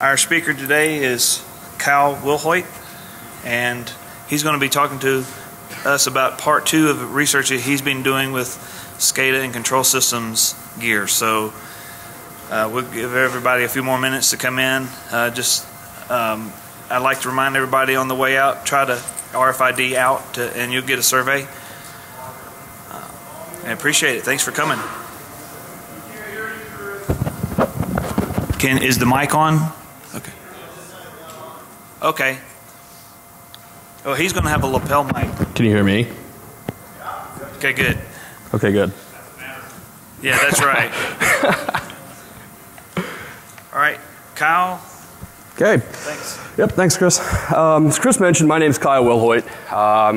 Our speaker today is Kyle Wilhoit, and he's going to be talking to us about part 2 of research that he's been doing with SCADA and control systems gear. So we'll give everybody a few more minutes to come in. I'd like to remind everybody on the way out, try to RFID out and you'll get a survey. I appreciate it. Thanks for coming. Is the mic on? Okay. Okay. Oh, he's going to have a lapel mic. Can you hear me? Okay, good. Okay, good. Yeah, that's right. All right, Kyle. Okay. Thanks. Yep, thanks, Chris. As Chris mentioned, my name is Kyle Wilhoit.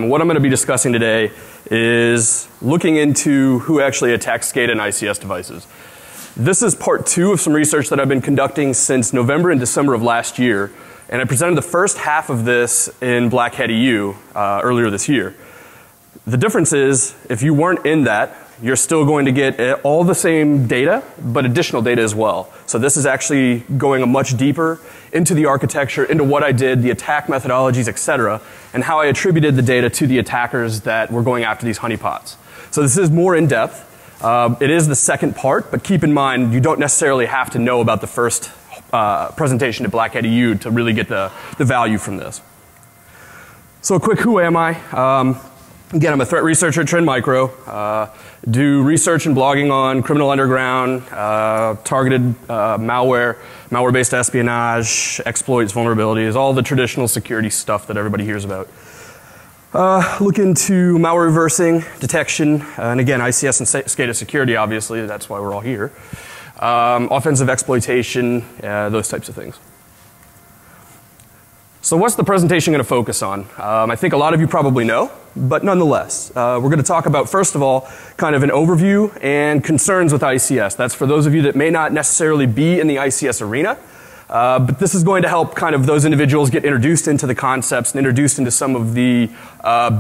What I'm going to be discussing today is looking into who actually attacks SCADA and ICS devices. This is part 2 of some research that I've been conducting since November and December of last year, and I presented the first half of this in Black Hat EU earlier this year. The difference is, if you weren't in that, you're still going to get all the same data, but additional data as well. So this is actually going much deeper into the architecture, into what I did, the attack methodologies, etc., and how I attributed the data to the attackers that were going after these honeypots. So this is more in depth. It is the second part, but keep in mind you don't necessarily have to know about the first presentation at Black Hat EU to really get the value from this. So a quick who am I? Again, I'm a threat researcher at Trend Micro. Do research and blogging on criminal underground, targeted malware, malware-based espionage, exploits, vulnerabilities, all the traditional security stuff that everybody hears about. Look into malware reversing, detection, and again, ICS and SCADA security, obviously, that's why we're all here. Offensive exploitation, those types of things. So what's the presentation going to focus on? I think a lot of you probably know, but nonetheless, we're going to talk about, first of all, kind of an overview and concerns with ICS. That's for those of you that may not necessarily be in the ICS arena. But this is going to help kind of those individuals get introduced into the concepts and introduced into some of the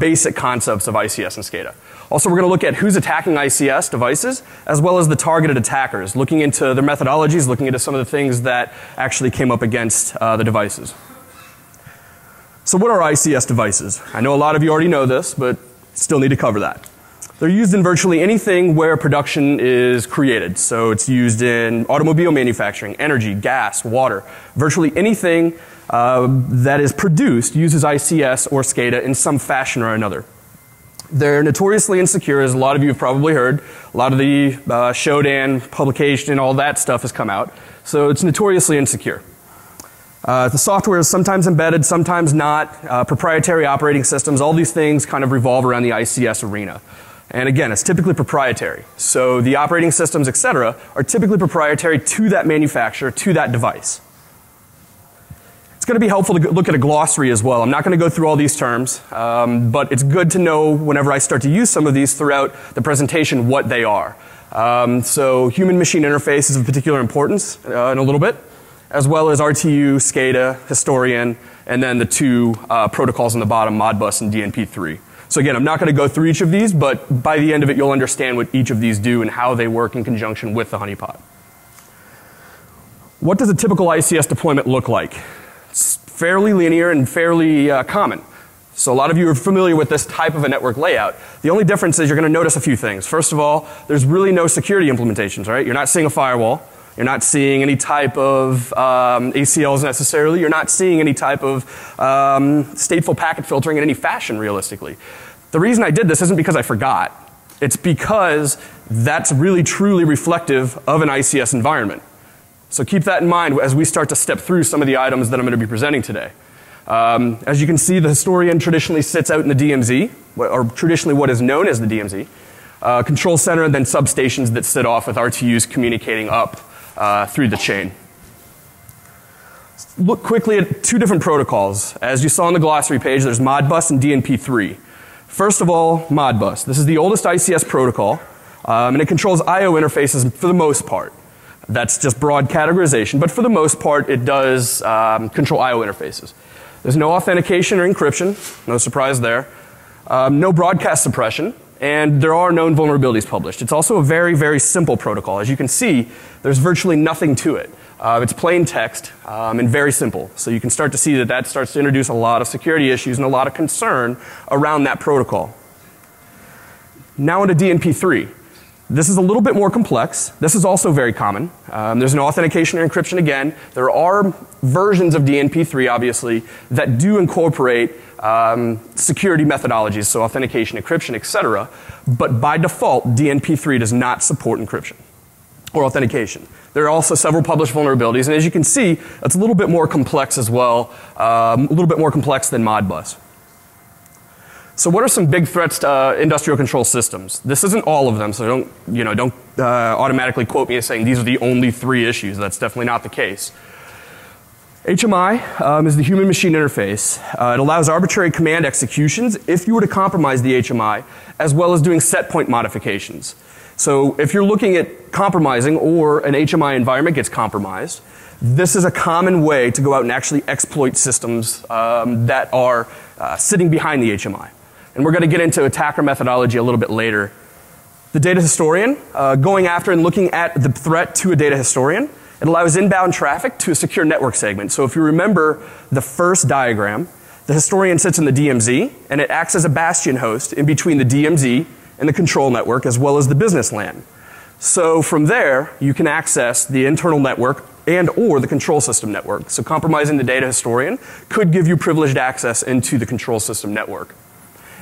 basic concepts of ICS and SCADA. Also, we're going to look at who's attacking ICS devices, as well as the targeted attackers, looking into their methodologies, looking into some of the things that actually came up against the devices. So what are ICS devices? I know a lot of you already know this, but still need to cover that. They're used in virtually anything where production is created. So it's used in automobile manufacturing, energy, gas, water. Virtually anything that is produced uses ICS or SCADA in some fashion or another. They're notoriously insecure, as a lot of you have probably heard. A lot of the Shodan publication and all that stuff has come out. So it's notoriously insecure. The software is sometimes embedded, sometimes not. Proprietary operating systems, all these things kind of revolve around the ICS arena. And again, it's typically proprietary. So the operating systems, etc., are typically proprietary to that manufacturer, to that device. It's going to be helpful to look at a glossary as well. I'm not going to go through all these terms, but it's good to know whenever I start to use some of these throughout the presentation what they are. So human-machine interface is of particular importance in a little bit, as well as RTU, SCADA, Historian, and then the 2 protocols on the bottom, Modbus and DNP3. So again, I'm not going to go through each of these, but by the end of it, you'll understand what each of these do and how they work in conjunction with the honeypot. What does a typical ICS deployment look like? It's fairly linear and fairly common. So a lot of you are familiar with this type of a network layout. The only difference is you're going to notice a few things. First of all, there's really no security implementations, right? You're not seeing a firewall. You're not seeing any type of ACLs necessarily. You're not seeing any type of stateful packet filtering in any fashion, realistically. The reason I did this isn't because I forgot. It's because that's really truly reflective of an ICS environment. So keep that in mind as we start to step through some of the items that I'm going to be presenting today. As you can see, the Historian traditionally sits out in the DMZ, or traditionally what is known as the DMZ. Control center and then substations that sit off with RTUs communicating up through the chain. Look quickly at 2 different protocols. As you saw on the glossary page, there's Modbus and DNP3. First of all, Modbus. This is the oldest ICS protocol, and it controls I/O interfaces for the most part. That's just broad categorization, but for the most part, it does control I/O interfaces. There's no authentication or encryption, no surprise there. No broadcast suppression. and there are known vulnerabilities published. It's also a very, very simple protocol. As you can see, there's virtually nothing to it. It's plain text and very simple. So you can start to see that that starts to introduce a lot of security issues and a lot of concern around that protocol. Now into DNP3. This is a little bit more complex. This is also very common. There's an authentication or encryption again. There are versions of DNP3, obviously, that do incorporate security methodologies, so authentication, encryption, etc. But by default, DNP3 does not support encryption or authentication. There are also several published vulnerabilities, and as you can see, it's a little bit more complex as well, a little bit more complex than Modbus. So what are some big threats to industrial control systems? This isn't all of them, so don't automatically quote me as saying these are the only 3 issues. That's definitely not the case. HMI is the human-machine interface. It allows arbitrary command executions if you were to compromise the HMI, as well as doing set point modifications. So if you're looking at compromising or an HMI environment gets compromised, this is a common way to go out and actually exploit systems that are sitting behind the HMI. And we're going to get into attacker methodology a little bit later. The data historian, going after and looking at the threat to a data historian, it allows inbound traffic to a secure network segment. So if you remember the first diagram, the historian sits in the DMZ and it acts as a bastion host in between the DMZ and the control network as well as the business LAN. So from there, you can access the internal network and or the control system network. So compromising the data historian could give you privileged access into the control system network.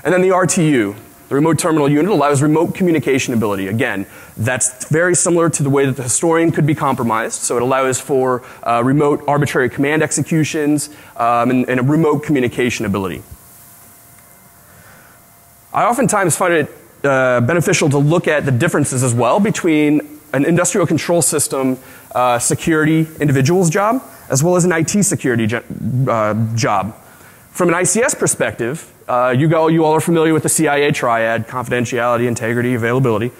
And then the RTU, the remote terminal unit, allows remote communication ability. Again, that's very similar to the way that the historian could be compromised. So it allows for remote arbitrary command executions and a remote communication ability. I oftentimes find it beneficial to look at the differences as well between an industrial control system security individual's job as well as an IT security job. From an ICS perspective, you all are familiar with the CIA triad: confidentiality, integrity, availability.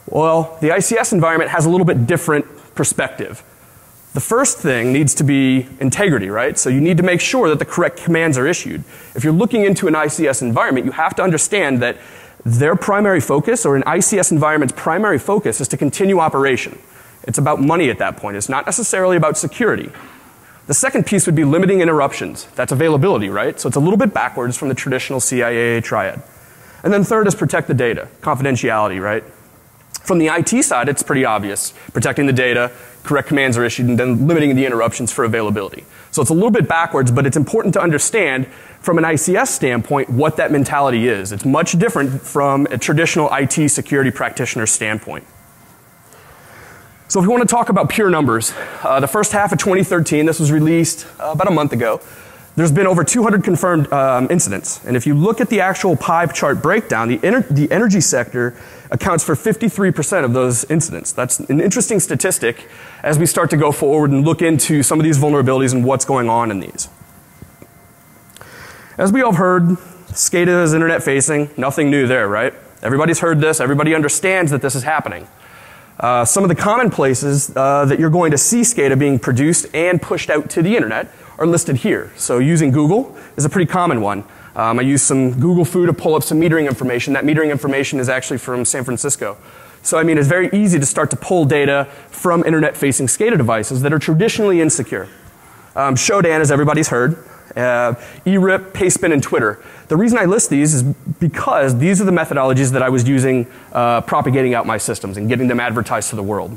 Well, the ICS environment has a little bit different perspective. The first thing needs to be integrity, right? So you need to make sure that the correct commands are issued. If you're looking into an ICS environment, you have to understand that their primary focus, or an ICS environment's primary focus, is to continue operation. It's about money at that point. It's not necessarily about security. The second piece would be limiting interruptions. That's availability, right? So it's a little bit backwards from the traditional CIA triad. And then third is protect the data, confidentiality, right? From the IT side, it's pretty obvious. Protecting the data, correct commands are issued, and then limiting the interruptions for availability. So it's a little bit backwards, but it's important to understand from an ICS standpoint what that mentality is. It's much different from a traditional IT security practitioner standpoint. So if we want to talk about pure numbers, the first half of 2013, this was released about a month ago, there's been over 200 confirmed incidents. And if you look at the actual pie chart breakdown, the energy sector accounts for 53% of those incidents. That's an interesting statistic as we start to go forward and look into some of these vulnerabilities and what's going on in these. As we all have heard, SCADA is internet facing, nothing new there, right? Everybody's heard this, everybody understands that this is happening. Some of the common places that you're going to see SCADA being produced and pushed out to the internet are listed here. So using Google is a pretty common one. I used some Google Foo to pull up some metering information. That metering information is actually from San Francisco. So I mean, it's very easy to start to pull data from internet-facing SCADA devices that are traditionally insecure. Shodan, as everybody's heard, eRIP, Pastebin, and Twitter. The reason I list these is because these are the methodologies that I was using propagating out my systems and getting them advertised to the world.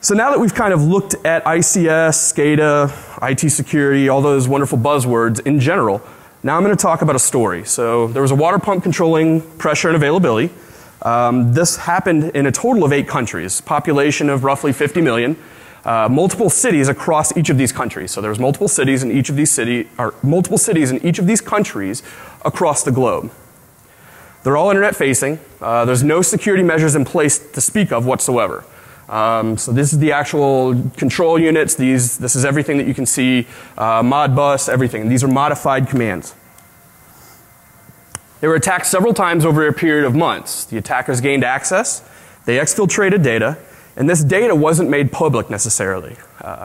So now that we've kind of looked at ICS, SCADA, IT security, all those wonderful buzzwords in general, now I'm going to talk about a story. So there was a water pump controlling pressure and availability. This happened in a total of 8 countries, population of roughly 50 million. Multiple cities across each of these countries. So there's multiple cities in each of these countries across the globe. They're all internet facing. There's no security measures in place to speak of whatsoever. So this is the actual control units. This is everything that you can see, Modbus, everything. These are modified commands. They were attacked several times over a period of months. The attackers gained access. They exfiltrated data. And this data wasn't made public necessarily.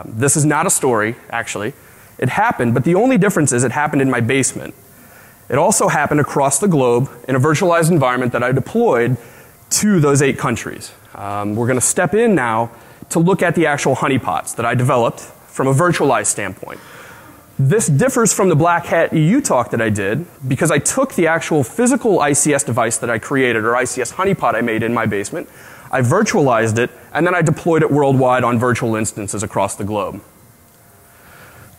This is not a story, actually. It happened, but the only difference is it happened in my basement. It also happened across the globe in a virtualized environment that I deployed to those 8 countries. We're going to step in now to look at the actual honeypots that I developed from a virtualized standpoint. This differs from the Black Hat EU talk that I did because I took the actual physical ICS device that I created, or ICS honeypot I made in my basement, I virtualized it, and then I deployed it worldwide on virtual instances across the globe.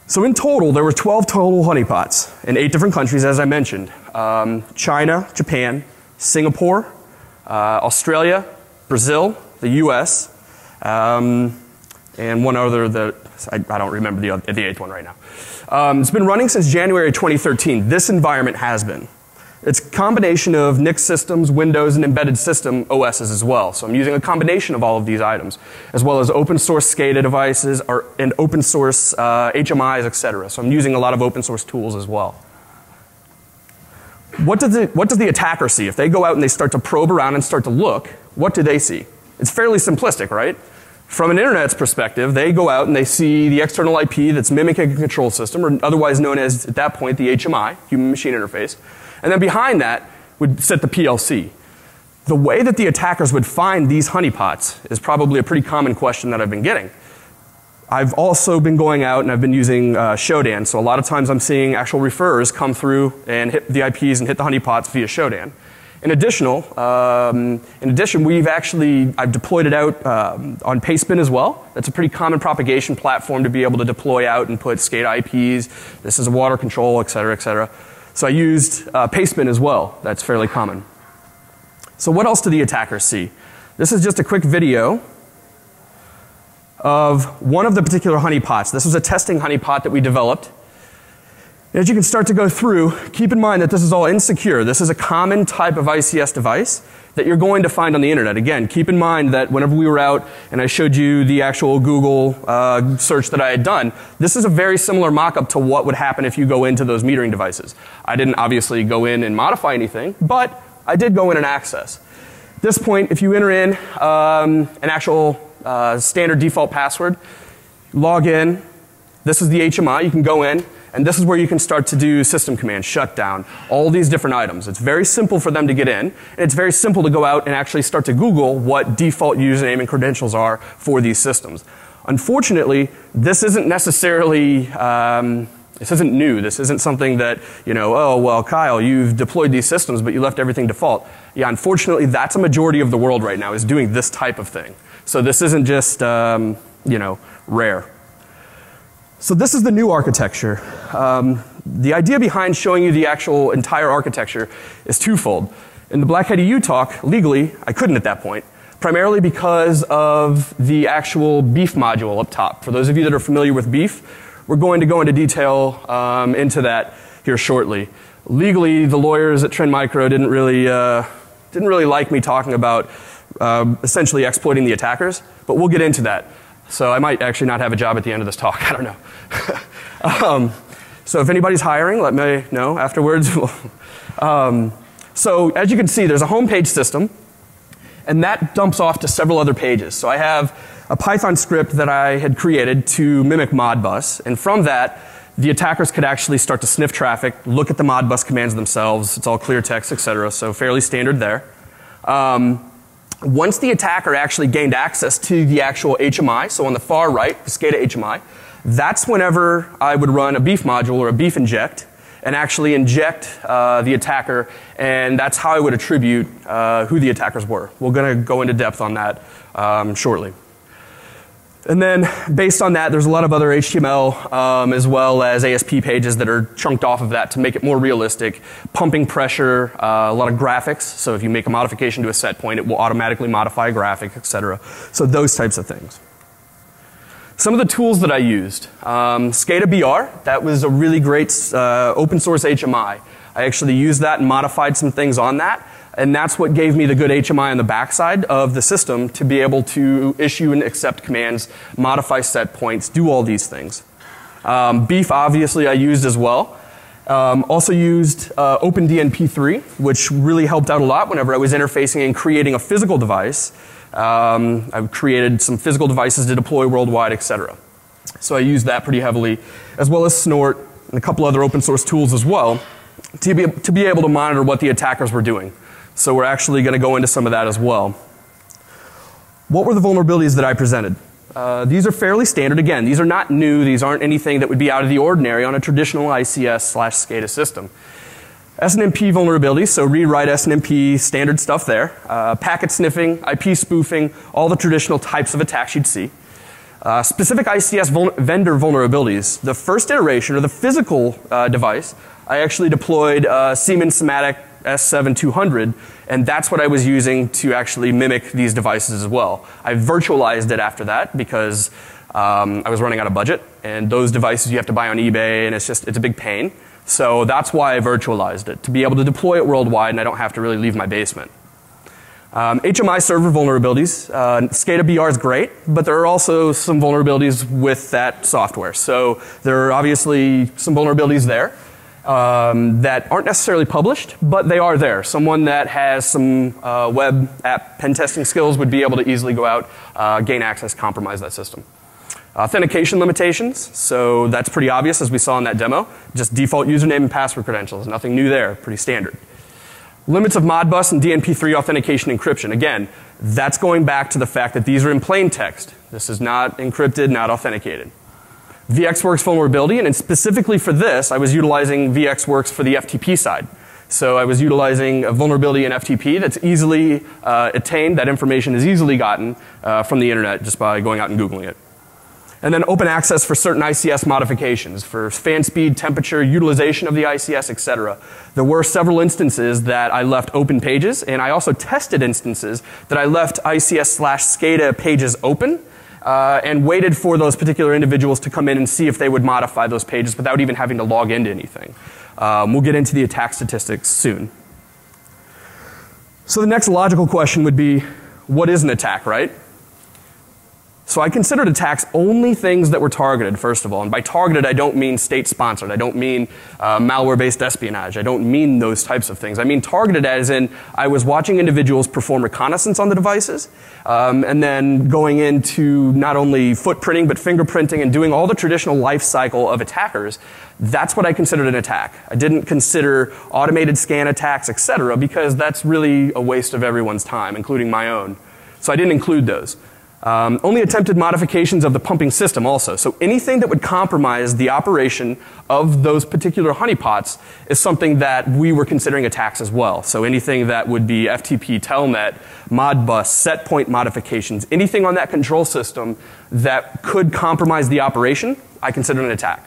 So in total, there were 12 total honeypots in 8 different countries, as I mentioned. China, Japan, Singapore, Australia, Brazil, the US, and one other that I don't remember the 8th one right now. It's been running since January 2013. This environment has been. It's a combination of NIC systems, Windows, and embedded system OSs as well. So I'm using a combination of all of these items, as well as open source SCADA devices and open source HMIs, etc. So I'm using a lot of open source tools as well. What does the attacker see? If they go out and they start to probe around and start to look, what do they see? It's fairly simplistic, right? From an internet's perspective, they go out and they see the external IP that's mimicking a control system, or otherwise known as, at that point, the HMI, human machine interface. And then behind that would sit the PLC. The way that the attackers would find these honeypots is probably a pretty common question that I've been getting. I've also been going out and I've been using Shodan, so a lot of times I'm seeing actual referrers come through and hit the IPs and hit the honeypots via Shodan. In addition, I've deployed it out on Pastebin as well. That's a pretty common propagation platform to be able to deploy out and put SCADA IPs. This is a water control, et cetera, et cetera. So I used Pastebin as well. That's fairly common. So what else do the attackers see? This is just a quick video of one of the particular honeypots. This was a testing honeypot that we developed. As you can start to go through, keep in mind that this is all insecure. This is a common type of ICS device that you're going to find on the internet. Again, keep in mind that whenever we were out and I showed you the actual Google search that I had done, this is a very similar mock-up to what would happen if you go into those metering devices. I didn't obviously go in and modify anything, but I did go in and access. At this point, if you enter in an actual standard default password, log in, this is the HMI, you can go in, and this is where you can start to do system commands, shutdown, all these different items. It's very simple for them to get in, and it's very simple to go out and actually start to Google what default username and credentials are for these systems. Unfortunately, this isn't necessarily, this isn't new. This isn't something that, you know, oh, well, Kyle, you've deployed these systems, but you left everything default. Yeah, unfortunately, that's a majority of the world right now is doing this type of thing. So this isn't just, you know, rare. So this is the new architecture. The idea behind showing you the actual entire architecture is twofold. In the Black Hat EU talk, legally, I couldn't at that point, primarily because of the actual beef module up top. For those of you that are familiar with beef, we're going to go into detail into that here shortly. Legally, the lawyers at Trend Micro didn't really like me talking about essentially exploiting the attackers, but we'll get into that. So I might actually not have a job at the end of this talk. I don't know. So if anybody's hiring, let me know afterwards. So as you can see, there's a homepage system, and that dumps off to several other pages. So I have a Python script that I had created to mimic Modbus, and from that, the attackers could actually start to sniff traffic, look at the Modbus commands themselves. It's all clear text, etc. So fairly standard there. Once the attacker actually gained access to the actual HMI, so on the far right, the SCADA HMI, that's whenever I would run a beef module or a beef inject and actually inject the attacker, and that's how I would attribute who the attackers were. We're going to go into depth on that shortly. And then based on that, there's a lot of other HTML as well as ASP pages that are chunked off of that to make it more realistic. Pumping pressure, a lot of graphics. So if you make a modification to a set point, it will automatically modify a graphic, etc. So those types of things. Some of the tools that I used. SCADA BR, that was a really great open source HMI. I actually used that and modified some things on that. And that's what gave me the good HMI on the backside of the system to be able to issue and accept commands, modify set points, do all these things. Beef, obviously, I used as well. Also used OpenDNP3, which really helped out a lot whenever I was interfacing and creating a physical device. I've created some physical devices to deploy worldwide, etc. So I used that pretty heavily, as well as Snort and a couple other open source tools as well. to be able to monitor what the attackers were doing. So we're actually going to go into some of that as well. What were the vulnerabilities that I presented? These are fairly standard. Again, these are not new. These aren't anything that would be out of the ordinary on a traditional ICS/SCADA system. SNMP vulnerabilities, so read, write, SNMP, standard stuff there. Packet sniffing, IP spoofing, all the traditional types of attacks you'd see. Specific ICS vendor vulnerabilities. The first iteration, or the physical device, I actually deployed Siemens Simatic S7200, and that's what I was using to actually mimic these devices as well. I virtualized it after that because I was running out of budget, and those devices you have to buy on eBay, and it's a big pain. So that's why I virtualized it, to be able to deploy it worldwide and I don't have to really leave my basement. HMI server vulnerabilities. SCADA BR is great, but there are also some vulnerabilities with that software. So there are obviously some vulnerabilities there that aren't necessarily published, but they are there. Someone that has some web app pen testing skills would be able to easily go out, gain access, compromise that system. Authentication limitations, so that's pretty obvious as we saw in that demo. Just default username and password credentials, nothing new there, pretty standard. Limits of Modbus and DNP3 authentication encryption. Again, that's going back to the fact that these are in plain text. This is not encrypted, not authenticated. VxWorks vulnerability, and specifically for this, I was utilizing VxWorks for the FTP side. So I was utilizing a vulnerability in FTP that's easily attained, that information is easily gotten from the internet just by going out and Googling it. And then open access for certain ICS modifications, for fan speed, temperature, utilization of the ICS, etc. There were several instances that I left open pages, and I also tested instances that I left ICS/SCADA pages open and waited for those particular individuals to come in and see if they would modify those pages without even having to log into anything. We'll get into the attack statistics soon. So the next logical question would be, what is an attack, right? So I considered attacks only things that were targeted, first of all. And by targeted, I don't mean state-sponsored. I don't mean malware-based espionage. I don't mean those types of things. I mean targeted as in I was watching individuals perform reconnaissance on the devices and then going into not only footprinting but fingerprinting and doing all the traditional life cycle of attackers. That's what I considered an attack. I didn't consider automated scan attacks, etc., because that's really a waste of everyone's time, including my own. So I didn't include those. Only attempted modifications of the pumping system also. So anything that would compromise the operation of those particular honeypots is something that we were considering attacks as well. So anything that would be FTP, Telnet, Modbus, set point modifications, anything on that control system that could compromise the operation, I consider an attack.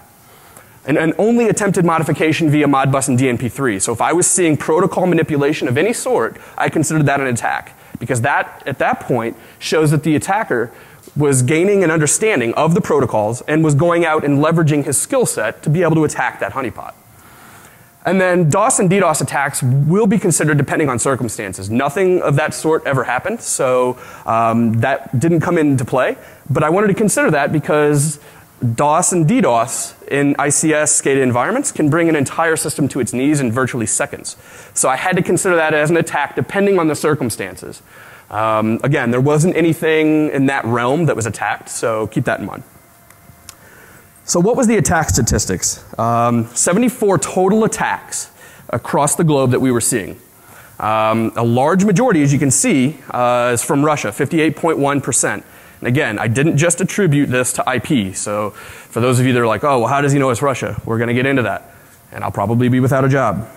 And only attempted modification via Modbus and DNP3. So if I was seeing protocol manipulation of any sort, I considered that an attack. Because that, at that point, shows that the attacker was gaining an understanding of the protocols and was going out and leveraging his skill set to be able to attack that honeypot. And then DOS and DDoS attacks will be considered depending on circumstances. Nothing of that sort ever happened, so that didn't come into play. But I wanted to consider that because DOS and DDoS in ICS SCADA environments can bring an entire system to its knees in virtually seconds. So I had to consider that as an attack depending on the circumstances. Again, there wasn't anything in that realm that was attacked, so keep that in mind. So what was the attack statistics? 74 total attacks across the globe that we were seeing. A large majority, as you can see, is from Russia, 58.1%. And again, I didn't just attribute this to IP. So for those of you that are like, oh, well, how does he know it's Russia? We're going to get into that. And I'll probably be without a job.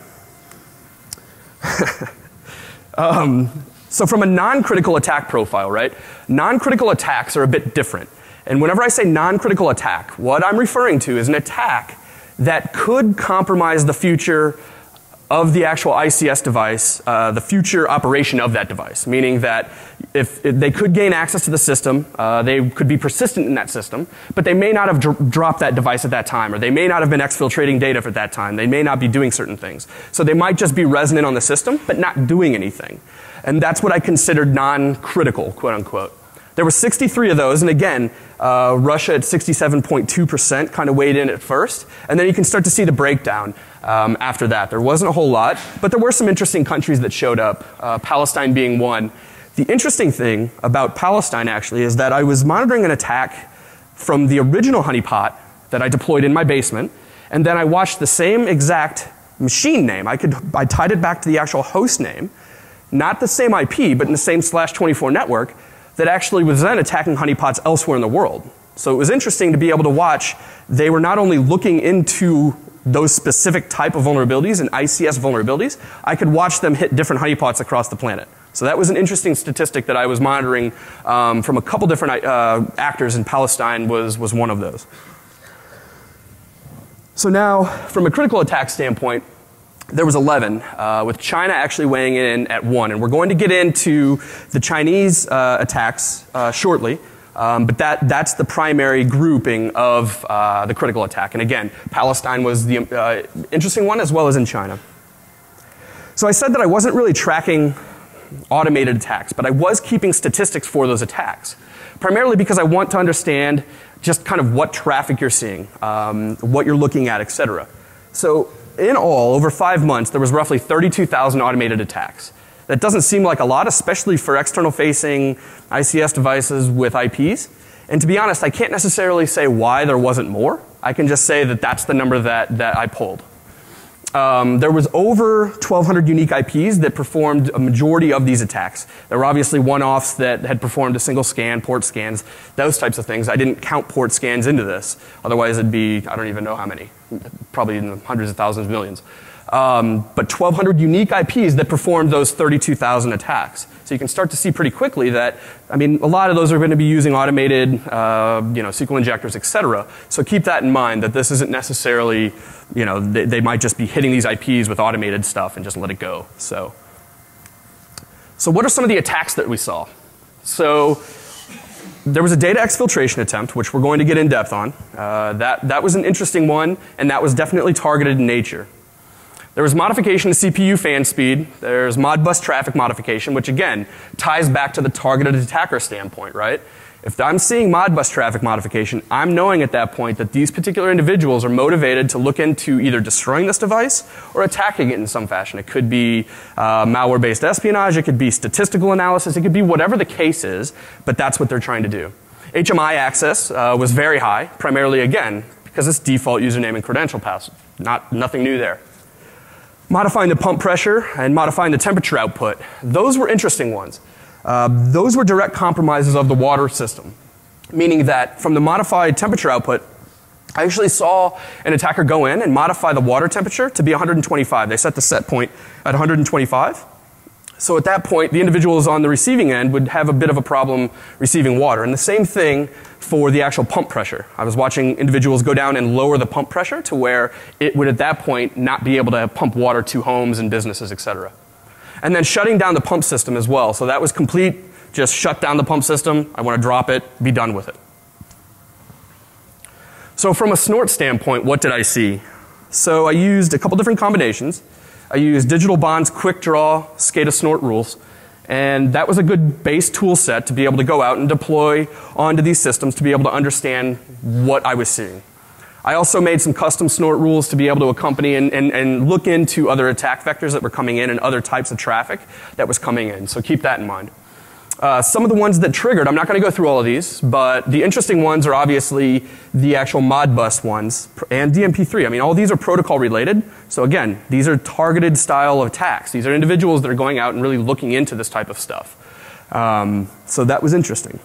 So from a non-critical attack profile, right? Non-critical attacks are a bit different. And whenever I say non-critical attack, what I'm referring to is an attack that could compromise the future of the actual ICS device, the future operation of that device, meaning that if they could gain access to the system, they could be persistent in that system, but they may not have dropped that device at that time, or they may not have been exfiltrating data for that time. They may not be doing certain things. So they might just be resonant on the system, but not doing anything. And that's what I considered non-critical, quote unquote. There were 63 of those, and again, Russia at 67.2% kind of weighed in at first, and then you can start to see the breakdown after that. There wasn't a whole lot, but there were some interesting countries that showed up, Palestine being one. The interesting thing about Palestine actually is that I was monitoring an attack from the original honeypot that I deployed in my basement, and then I watched the same exact machine name. I tied it back to the actual host name, not the same IP, but in the same /24 network that actually was then attacking honeypots elsewhere in the world. So it was interesting to be able to watch. They were not only looking into those specific type of vulnerabilities and ICS vulnerabilities, I could watch them hit different honeypots across the planet. So that was an interesting statistic that I was monitoring from a couple different actors in Palestine was one of those. So now, from a critical attack standpoint, there was 11, with China actually weighing in at 1. And we're going to get into the Chinese attacks shortly. But that's the primary grouping of the critical attack. And again, Palestine was the interesting one, as well as in China. So I said that I wasn't really tracking automated attacks, but I was keeping statistics for those attacks, primarily because I want to understand just kind of what traffic you're seeing, what you're looking at, etc. So in all, over 5 months, there was roughly 32,000 automated attacks. That doesn't seem like a lot, especially for external facing ICS devices with IPs. And to be honest, I can't necessarily say why there wasn't more. I can just say that that's the number that I pulled. There was over 1,200 unique IPs that performed a majority of these attacks. There were obviously one-offs that had performed a single scan, port scans, those types of things. I didn't count port scans into this. Otherwise it'd be, I don't even know how many, probably in the hundreds of thousands, millions. But 1,200 unique IPs that performed those 32,000 attacks. So you can start to see pretty quickly that, I mean, a lot of those are going to be using automated, SQL injectors, etc. So keep that in mind, that this isn't necessarily, they might just be hitting these IPs with automated stuff and just let it go. So what are some of the attacks that we saw? So there was a data exfiltration attempt, which we're going to get in depth on. That was an interesting one, and that was definitely targeted in nature. There was modification to CPU fan speed. There's Modbus traffic modification, which again ties back to the targeted attacker standpoint, right? If I'm seeing Modbus traffic modification, I'm knowing at that point that these particular individuals are motivated to look into either destroying this device or attacking it in some fashion. It could be malware-based espionage, it could be statistical analysis, it could be whatever the case is, but that's what they're trying to do. HMI access was very high, primarily again because it's default username and credential password. Nothing new there. Modifying the pump pressure and modifying the temperature output. Those were interesting ones. Those were direct compromises of the water system, meaning that from the modified temperature output, I actually saw an attacker go in and modify the water temperature to be 125. They set the set point at 125. So at that point, the individuals on the receiving end would have a bit of a problem receiving water. And the same thing for the actual pump pressure. I was watching individuals go down and lower the pump pressure to where it would at that point not be able to pump water to homes and businesses, etc. And then shutting down the pump system as well. So that was complete, just shut down the pump system. I want to drop it, be done with it. So from a snort standpoint, what did I see? So I used a couple different combinations. I used Digital Bond's quick draw SCADA snort rules, and that was a good base tool set to be able to go out and deploy onto these systems to be able to understand what I was seeing. I also made some custom snort rules to be able to accompany and look into other attack vectors that were coming in and other types of traffic that was coming in, so keep that in mind. Some of the ones that triggered, I'm not going to go through all of these, but the interesting ones are obviously the actual Modbus ones and DMP3. I mean, all these are protocol related. So again, these are targeted style of attacks. These are individuals that are going out and really looking into this type of stuff. So that was interesting.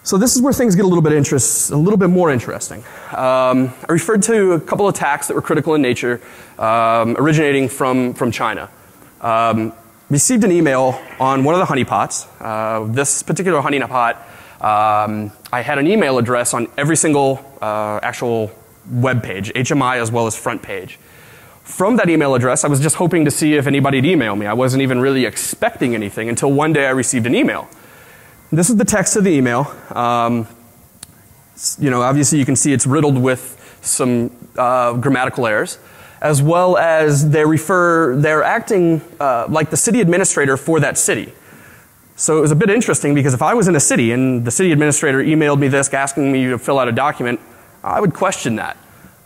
So this is where things get a little bit more interesting. I referred to a couple of attacks that were critical in nature, originating from China. Received an email on one of the honeypots. This particular honeypot, I had an email address on every single actual web page, HMI as well as front page. From that email address, I was just hoping to see if anybody'd email me. I wasn't even really expecting anything until one day I received an email. This is the text of the email. Obviously you can see it's riddled with some grammatical errors, as well as they're acting like the city administrator for that city. So it was a bit interesting because if I was in a city and the city administrator emailed me this asking me to fill out a document, I would question that.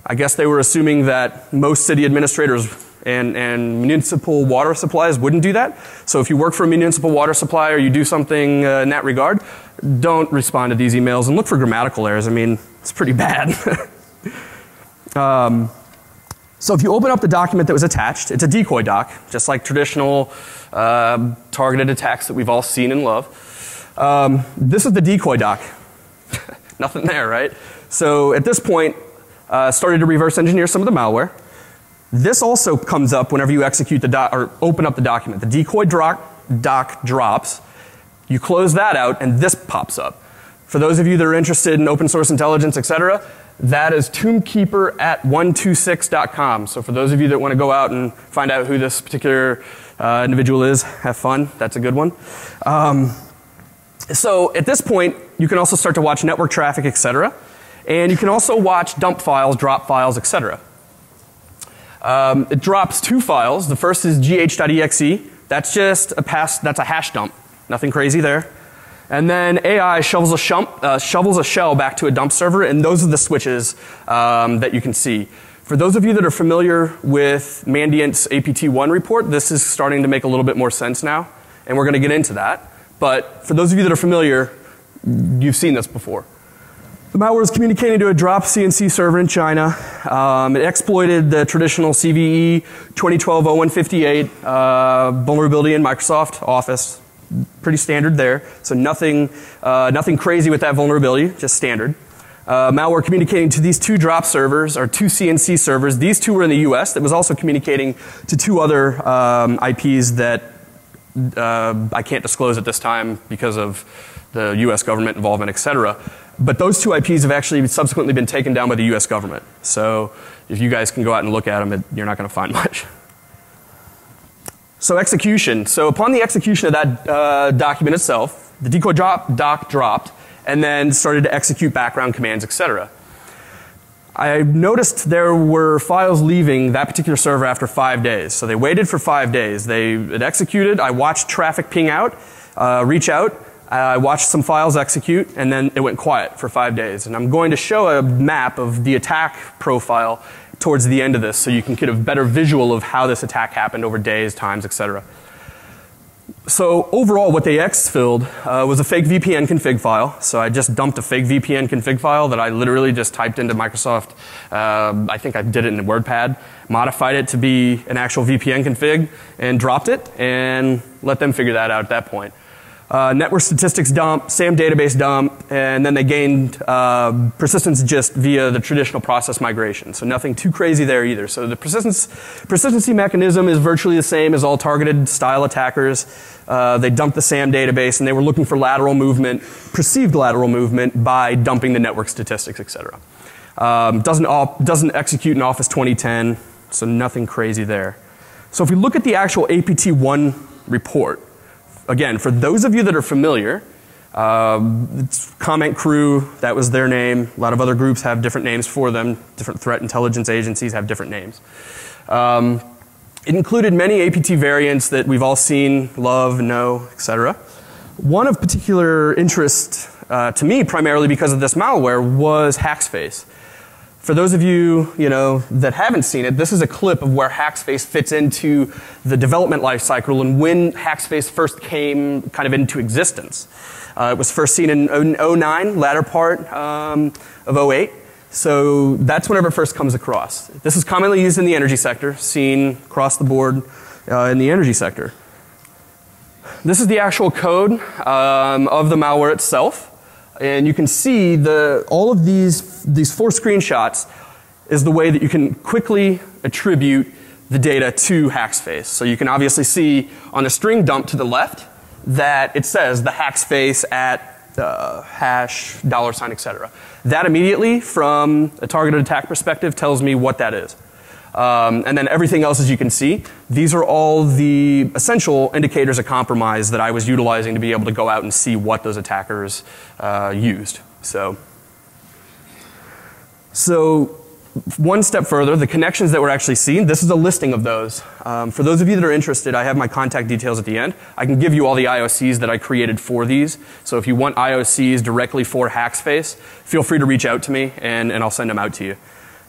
I guess they were assuming that most city administrators and municipal water supplies wouldn't do that. So if you work for a municipal water supply or you do something in that regard, don't respond to these emails and look for grammatical errors. I mean, it's pretty bad. So if you open up the document that was attached, it's a decoy doc, just like traditional targeted attacks that we've all seen and love. This is the decoy doc. Nothing there, right? So at this point, started to reverse engineer some of the malware. This also comes up whenever you execute the or open up the document. The decoy doc drops. You close that out, and this pops up. For those of you that are interested in open source intelligence, etc., that is tombkeeper@126.com. So for those of you that want to go out and find out who this particular individual is, have fun. That's a good one. So at this point, you can also start to watch network traffic, etc. And you can also watch dump files, drop files, etc. It drops 2 files. The first is gh.exe. That's just that's a hash dump. Nothing crazy there. And then AI shovels a shell back to a dump server, and those are the switches that you can see. For those of you that are familiar with Mandiant's APT1 report, this is starting to make a little bit more sense now, and we're going to get into that. But for those of you that are familiar, you've seen this before. The malware is communicating to a drop CNC server in China. It exploited the traditional CVE 2012-0158 vulnerability in Microsoft Office. Pretty standard there. So nothing crazy with that vulnerability, just standard. Malware communicating to these 2 drop servers, or 2 CNC servers. These 2 were in the US. That was also communicating to 2 other IPs that I can't disclose at this time because of the US government involvement, etc. But those 2 IPs have actually subsequently been taken down by the US government. So if you guys can go out and look at them, you're not going to find much. So execution. So upon the execution of that document itself, the decoy doc dropped and then started to execute background commands, etc. I noticed there were files leaving that particular server after 5 days. So they waited for 5 days. It executed. I watched traffic ping out, reach out. I watched some files execute, and then it went quiet for 5 days. And I'm going to show a map of the attack profile towards the end of this, so you can get a better visual of how this attack happened over days, times, etc. So overall, what they exfilled was a fake VPN config file. So I just dumped a fake VPN config file that I literally just typed into Microsoft. I think I did it in WordPad, modified it to be an actual VPN config, and dropped it, and let them figure that out at that point. Network statistics dump, SAM database dump, and then they gained persistence just via the traditional process migration. So nothing too crazy there either. So the persistency mechanism is virtually the same as all targeted style attackers. They dumped the SAM database, and they were looking for lateral movement, perceived lateral movement, by dumping the network statistics, etc. Doesn't execute in Office 2010, so nothing crazy there. So if we look at the actual APT1 report, again, for those of you that are familiar, it's Comment Crew, that was their name. A lot of other groups have different names for them. Different threat intelligence agencies have different names. It included many APT variants that we've all seen, love, know, etc. One of particular interest to me, primarily because of this malware, was Hackspace. For those of you, that haven't seen it, this is a clip of where Hackspace fits into the development life cycle and when Hackspace first came kind of into existence. It was first seen in 09, latter part of 08. So that's whenever it first comes across. This is commonly used in the energy sector, seen across the board in the energy sector. This is the actual code of the malware itself. And you can see all of these 4 screenshots is the way that you can quickly attribute the data to Hackspace. So you can obviously see on the string dump to the left that it says the Hackspace at hash, $, etc. That immediately, from a targeted attack perspective, tells me what that is. And then everything else, as you can see, these are all the essential indicators of compromise that I was utilizing to be able to go out and see what those attackers used. So one step further, the connections that were actually seen, this is a listing of those. For those of you that are interested, I have my contact details at the end. I can give you all the IOCs that I created for these. So if you want IOCs directly for Hackspace, feel free to reach out to me and I'll send them out to you.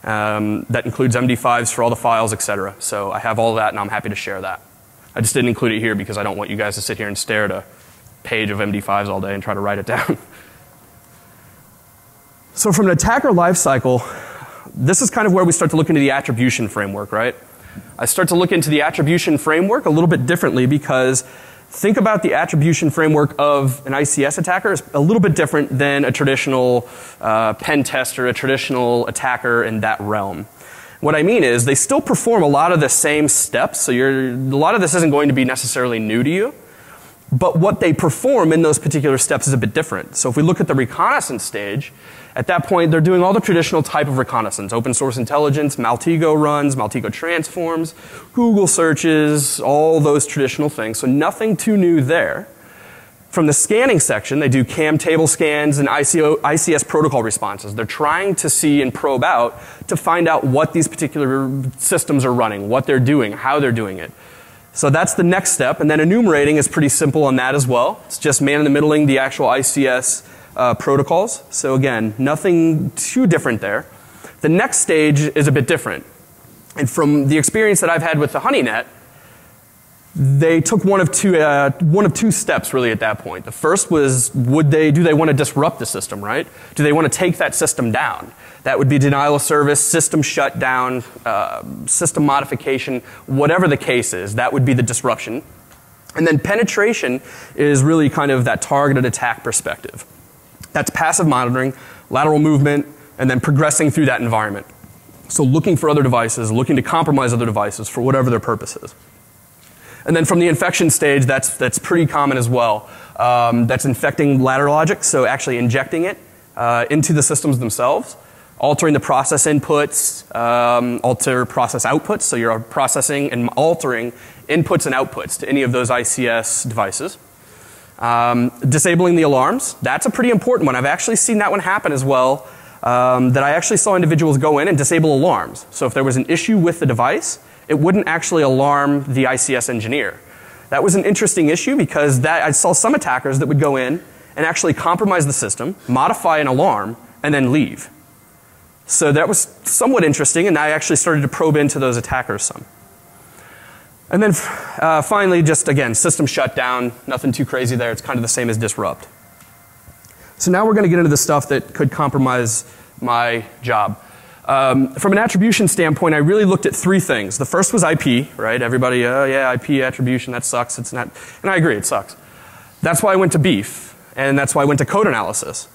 That includes MD5s for all the files, etc. So I have all that, and I'm happy to share that. I just didn't include it here because I don't want you guys to sit here and stare at a page of MD5s all day and try to write it down. So from an attacker lifecycle, this is kind of where we start to look into the attribution framework, right? I start to look into the attribution framework a little bit differently because think about the attribution framework of an ICS attacker is a little bit different than a traditional pen tester, a traditional attacker in that realm. What I mean is they still perform a lot of the same steps, so a lot of this isn't going to be necessarily new to you, but what they perform in those particular steps is a bit different. So if we look at the reconnaissance stage, at that point they're doing all the traditional type of reconnaissance, open source intelligence, Maltego runs, Maltego transforms, Google searches, all those traditional things, so nothing too new there. From the scanning section, they do CAM table scans and ICS protocol responses. They're trying to see and probe out to find out what these particular systems are running, what they're doing, how they're doing it. So that's the next step, and then enumerating is pretty simple on that as well. It's just man-in-the-middling the actual ICS protocols. So again, nothing too different there. The next stage is a bit different. And from the experience that I've had with the honeynet, they took one of two steps really at that point. The first was, do they want to disrupt the system, right? Do they want to take that system down? That would be denial of service, system shutdown, system modification, whatever the case is, that would be the disruption. And then penetration is really kind of that targeted attack perspective. That's passive monitoring, lateral movement, and then progressing through that environment. So looking for other devices, looking to compromise other devices for whatever their purpose is. And then from the infection stage, that's pretty common as well. That's infecting ladder logic, so actually injecting it into the systems themselves, altering the process inputs, alter process outputs, so you're processing and altering inputs and outputs to any of those ICS devices. Disabling the alarms, that's a pretty important one. I've actually seen that one happen as well, that I actually saw individuals go in and disable alarms. So if there was an issue with the device, it wouldn't actually alarm the ICS engineer. That was an interesting issue because I saw some attackers that would go in and actually compromise the system, modify an alarm, and then leave. So that was somewhat interesting, and I actually started to probe into those attackers some. And then finally, just again, system shutdown, nothing too crazy there. It's kind of the same as disrupt. So now we're going to get into the stuff that could compromise my job. From an attribution standpoint, I really looked at three things. The first was IP, right? Everybody, oh yeah, IP attribution, that sucks. It's not, and I agree, it sucks. That's why I went to beef, and that's why I went to code analysis.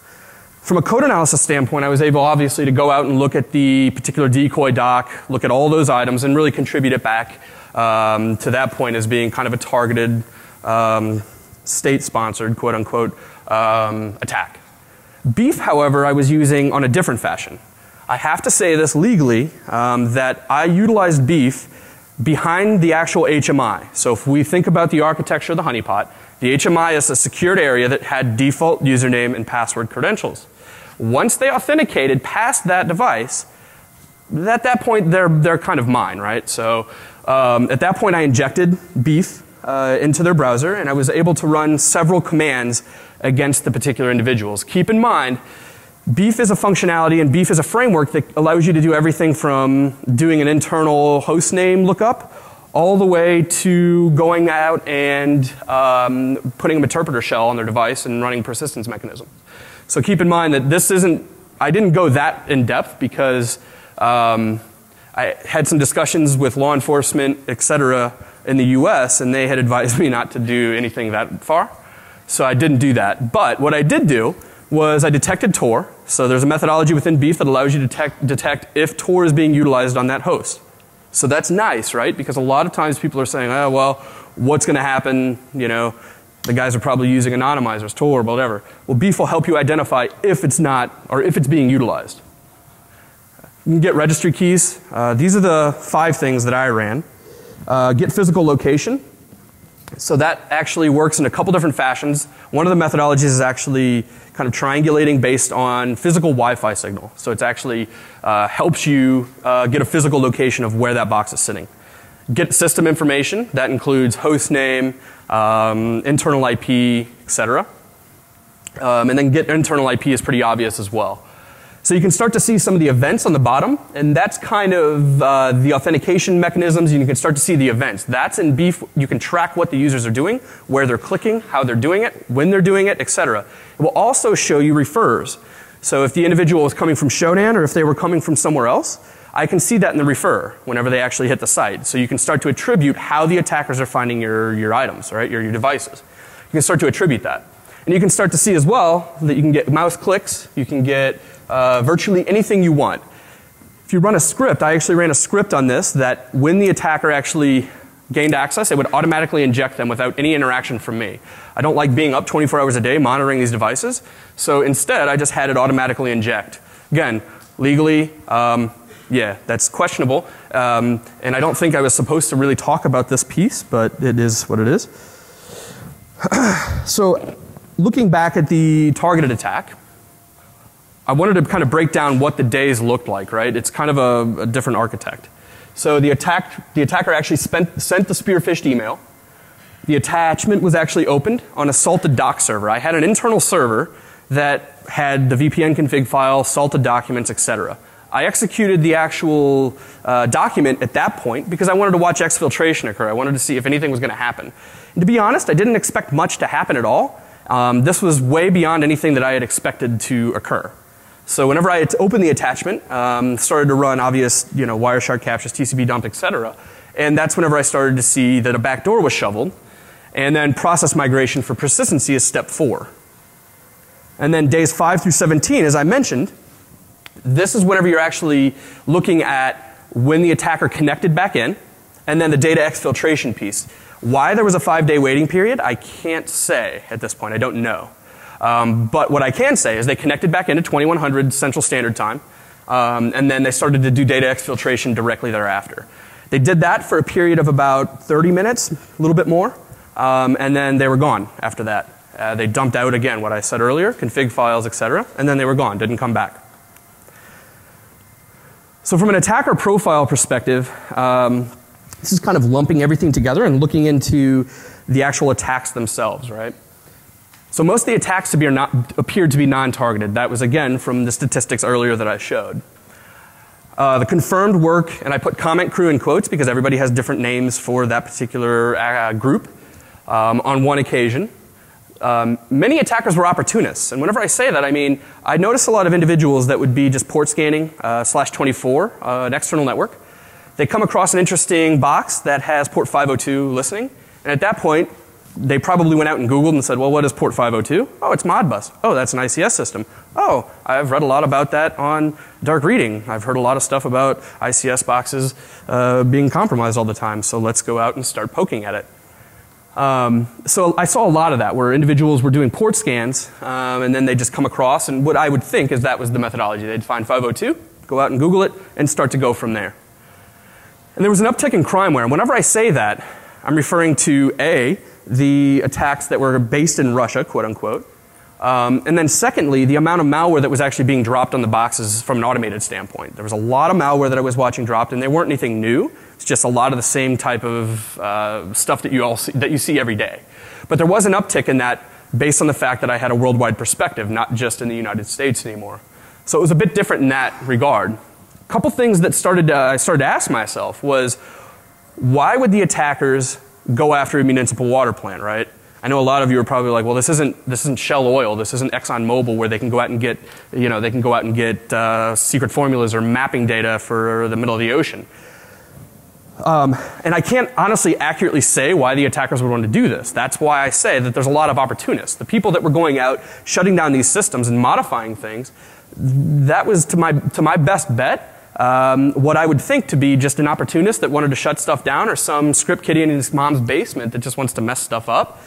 From a code analysis standpoint, I was able obviously to go out and look at the particular Decoy Doc, look at all those items, and really contribute it back to that point as being kind of a targeted, state-sponsored, quote-unquote, attack. Beef, however, I was using on a different fashion. I have to say this legally, that I utilized beef behind the actual HMI. So if we think about the architecture of the honeypot, the HMI is a secured area that had default username and password credentials. Once they authenticated past that device, at that point they're kind of mine, right? So at that point I injected beef into their browser, and I was able to run several commands against the particular individuals. Keep in mind, beef is a functionality and beef is a framework that allows you to do everything from doing an internal host name lookup all the way to going out and putting an interpreter shell on their device and running persistence mechanisms. So keep in mind that this isn't, I didn't go that in depth because I had some discussions with law enforcement, etc. in the US, and they had advised me not to do anything that far. So I didn't do that. But what I did do was I detected Tor. So there's a methodology within beef that allows you to detect if Tor is being utilized on that host. So that's nice, right? Because a lot of times people are saying, oh, well, what's going to happen? You know, the guys are probably using anonymizers, Tor, whatever. Well, beef will help you identify if it's not, or if it's being utilized. You can get registry keys. These are the 5 things that I ran. Get physical location. So that actually works in a couple different fashions. One of the methodologies is actually kind of triangulating based on physical Wi-Fi signal. So it actually helps you get a physical location of where that box is sitting. Get system information. That includes host name, internal IP, etc. And then get internal IP is pretty obvious as well. So you can start to see some of the events on the bottom, and that's kind of the authentication mechanisms, and you can start to see the events. That's in beef. You can track what the users are doing, where they're clicking, how they're doing it, when they're doing it, etc. It will also show you refers. So if the individual was coming from Shodan or if they were coming from somewhere else, I can see that in the refer whenever they actually hit the site. So you can start to attribute how the attackers are finding your items, right, your devices. You can start to attribute that. And you can start to see as well that you can get mouse clicks, you can get virtually anything you want. If you run a script, I actually ran a script on this that when the attacker actually gained access, it would automatically inject them without any interaction from me. I don't like being up 24 hours a day monitoring these devices, so instead I just had it automatically inject. Again, legally, yeah, that's questionable, and I don't think I was supposed to really talk about this piece, but it is what it is. So looking back at the targeted attack, I wanted to kind of break down what the days looked like, right? It's kind of a different architect. So the attacker actually sent the spearphished email. The attachment was actually opened on a salted doc server. I had an internal server that had the VPN config file, salted documents, etc. I executed the actual document at that point because I wanted to watch exfiltration occur. I wanted to see if anything was going to happen. And to be honest, I didn't expect much to happen at all. This was way beyond anything that I had expected to occur. So whenever I opened the attachment, started to run obvious, Wireshark captures, TCP dump, etc. And that's whenever I started to see that a backdoor was shoveled. And then process migration for persistency is step 4. And then days 5 through 17, as I mentioned, this is whenever you're actually looking at when the attacker connected back in, and then the data exfiltration piece. Why there was a 5-day waiting period, I can't say at this point. I don't know. But what I can say is they connected back into 2100 Central Standard Time, and then they started to do data exfiltration directly thereafter. They did that for a period of about 30 minutes, a little bit more, and then they were gone after that. They dumped out again what I said earlier, config files, etc., and then they were gone, didn't come back. So from an attacker profile perspective, this is kind of lumping everything together and looking into the actual attacks themselves, right? So most of the attacks appeared to be non-targeted. That was again from the statistics earlier that I showed. The confirmed work, and I put comment crew in quotes because everybody has different names for that particular group. On one occasion, many attackers were opportunists, and whenever I say that, I mean I noticed a lot of individuals that would be just port scanning /24, an external network. They come across an interesting box that has port 502 listening, and at that point, they probably went out and Googled and said, well, what is port 502? Oh, it's Modbus. Oh, that's an ICS system. Oh, I've read a lot about that on dark reading. I've heard a lot of stuff about ICS boxes being compromised all the time, so let's go out and start poking at it. So I saw a lot of that where individuals were doing port scans and then they just come across, and what I would think is that was the methodology. They'd find 502, go out and Google it, and start to go from there. And there was an uptick in crimeware, and whenever I say that, I'm referring to A, the attacks that were based in Russia, quote unquote, and then secondly, the amount of malware that was actually being dropped on the boxes from an automated standpoint. There was a lot of malware that I was watching dropped, and they weren't anything new. It's just a lot of the same type of stuff that you see every day. But there was an uptick in that based on the fact that I had a worldwide perspective, not just in the United States anymore. So it was a bit different in that regard. A couple things that I started to ask myself was, why would the attackers go after a municipal water plant, right? I know a lot of you are probably like, well, this isn't Shell Oil, this isn't ExxonMobil where they can go out and get, secret formulas or mapping data for the middle of the ocean. And I can't honestly accurately say why the attackers would want to do this. That's why I say that there's a lot of opportunists. The people that were going out, shutting down these systems and modifying things, that was to my best bet. What I would think to be just an opportunist that wanted to shut stuff down, or some script kiddie in his mom's basement that just wants to mess stuff up.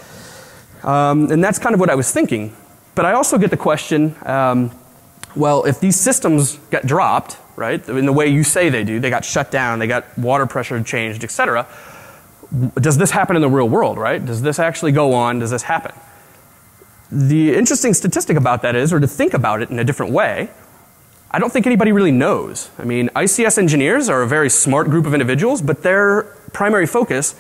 And that's kind of what I was thinking. But I also get the question, well, if these systems get dropped, right, in the way you say they do, they got shut down, they got water pressure changed, etc. Does this happen in the real world, right? Does this actually go on? Does this happen? The interesting statistic about that is, or to think about it in a different way, I don't think anybody really knows. I mean, ICS engineers are a very smart group of individuals, but their primary focus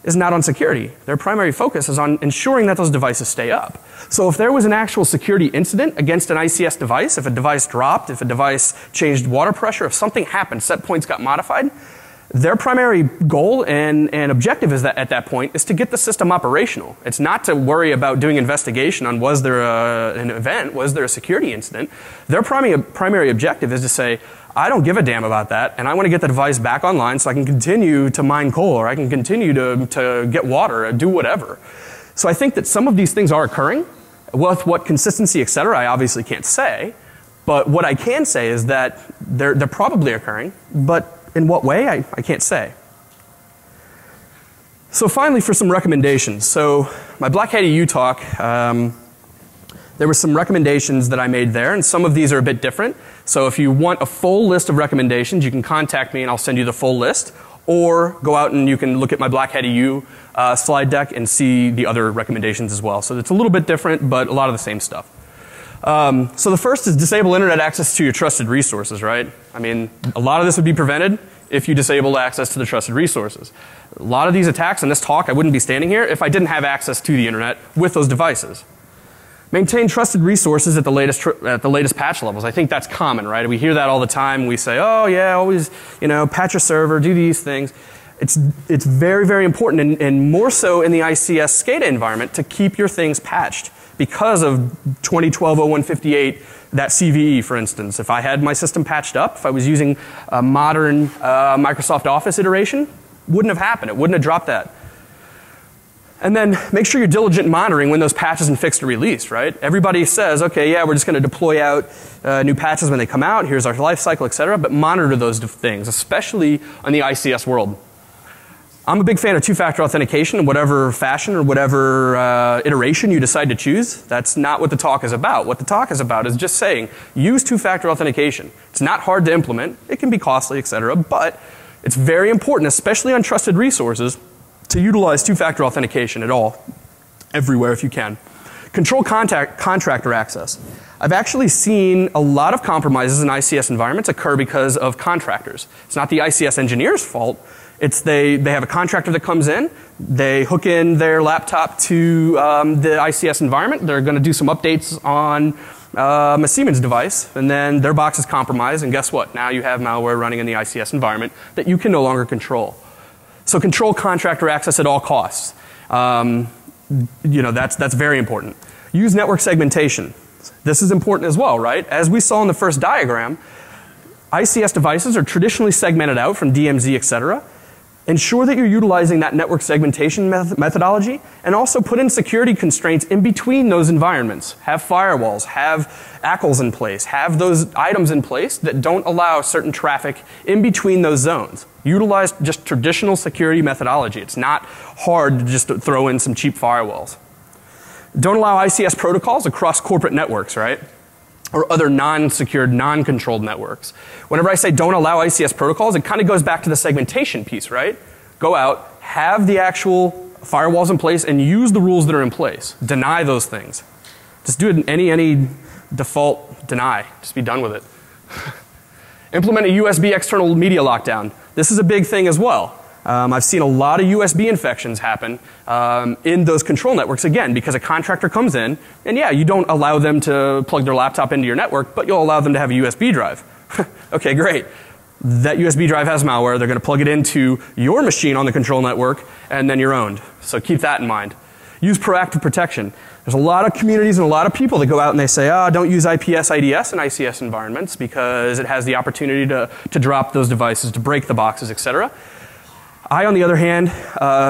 is not on security. Their primary focus is on ensuring that those devices stay up. So if there was an actual security incident against an ICS device, if a device dropped, if a device changed water pressure, if something happened, set points got modified, Their primary goal and objective is that at that point is to get the system operational. It's not to worry about doing investigation on was there an event, was there a security incident. Their primary objective is to say, I don't give a damn about that, and I want to get the device back online so I can continue to mine coal, or I can continue to get water, or do whatever. So I think that some of these things are occurring. With what consistency, et cetera, I obviously can't say. But what I can say is that they're probably occurring, but in what way, I can't say. So finally, for some recommendations. So my Black Hat EU talk, there were some recommendations that I made there, and some of these are a bit different. So if you want a full list of recommendations, you can contact me and I'll send you the full list. Or go out and you can look at my Black Hat EU slide deck and see the other recommendations as well. So it's a little bit different, but a lot of the same stuff. So the first is disable internet access to your trusted resources, right? I mean, a lot of this would be prevented if you disabled access to the trusted resources. A lot of these attacks in this talk, I wouldn't be standing here if I didn't have access to the internet with those devices. Maintain trusted resources at the latest patch levels. I think that's common, right? We hear that all the time. We say, oh yeah, always, patch your server, do these things. It's very, very important, and more so in the ICS SCADA environment, to keep your things patched. Because of 2012-0158, that CVE, for instance. If I had my system patched up, if I was using a modern Microsoft Office iteration, wouldn't have happened. It wouldn't have dropped that. And then make sure you're diligent in monitoring when those patches and fixes are released, right? Everybody says, okay, yeah, we're just going to deploy out new patches when they come out. Here's our life cycle, et cetera. But monitor those things, especially on the ICS world. I'm a big fan of two-factor authentication in whatever fashion or whatever iteration you decide to choose. That's not what the talk is about. What the talk is about is just saying, use two-factor authentication. It's not hard to implement. It can be costly, et cetera, but it's very important, especially on trusted resources, to utilize two-factor authentication at all, everywhere if you can. Control contractor access. I've actually seen a lot of compromises in ICS environments occur because of contractors. It's not the ICS engineer's fault. It's they have a contractor that comes in, they hook in their laptop to the ICS environment, they're going to do some updates on a Siemens device, and then their box is compromised, and guess what? Now you have malware running in the ICS environment that you can no longer control. So control contractor access at all costs. That's very important. Use network segmentation. This is important as well, right? As we saw in the first diagram, ICS devices are traditionally segmented out from DMZ, et cetera. Ensure that you're utilizing that network segmentation methodology, and also put in security constraints in between those environments. Have firewalls, have ACLs in place, have those items in place that don't allow certain traffic in between those zones. Utilize just traditional security methodology. It's not hard to just throw in some cheap firewalls. Don't allow ICS protocols across corporate networks, right? Or other non-secured, non-controlled networks. Whenever I say don't allow ICS protocols, it kind of goes back to the segmentation piece, right? Go out, have the actual firewalls in place, and use the rules that are in place. Deny those things. Just do it in any default deny. Just be done with it. Implement a USB external media lockdown. This is a big thing as well. I've seen a lot of USB infections happen in those control networks, again, because a contractor comes in, and yeah, you don't allow them to plug their laptop into your network, but you'll allow them to have a USB drive. Okay, great. That USB drive has malware. They're going to plug it into your machine on the control network, and then you're owned. So keep that in mind. Use proactive protection. There's a lot of communities and a lot of people that go out and they say, don't use IPS IDS in ICS environments because it has the opportunity to drop those devices, to break the boxes, et cetera. I, on the other hand,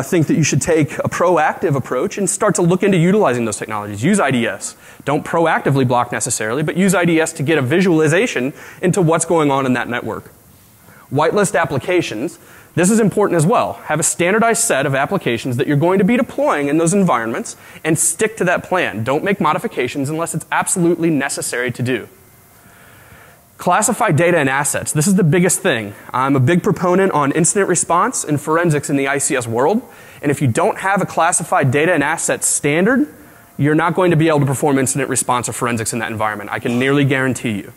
think that you should take a proactive approach and start to look into utilizing those technologies. Use IDS. Don't proactively block necessarily, but use IDS to get a visualization into what's going on in that network. Whitelist applications. This is important as well. Have a standardized set of applications that you're going to be deploying in those environments and stick to that plan. Don't make modifications unless it's absolutely necessary to do. Classify data and assets. This is the biggest thing. I'm a big proponent on incident response and forensics in the ICS world. And if you don't have a classified data and assets standard, you're not going to be able to perform incident response or forensics in that environment. I can nearly guarantee you.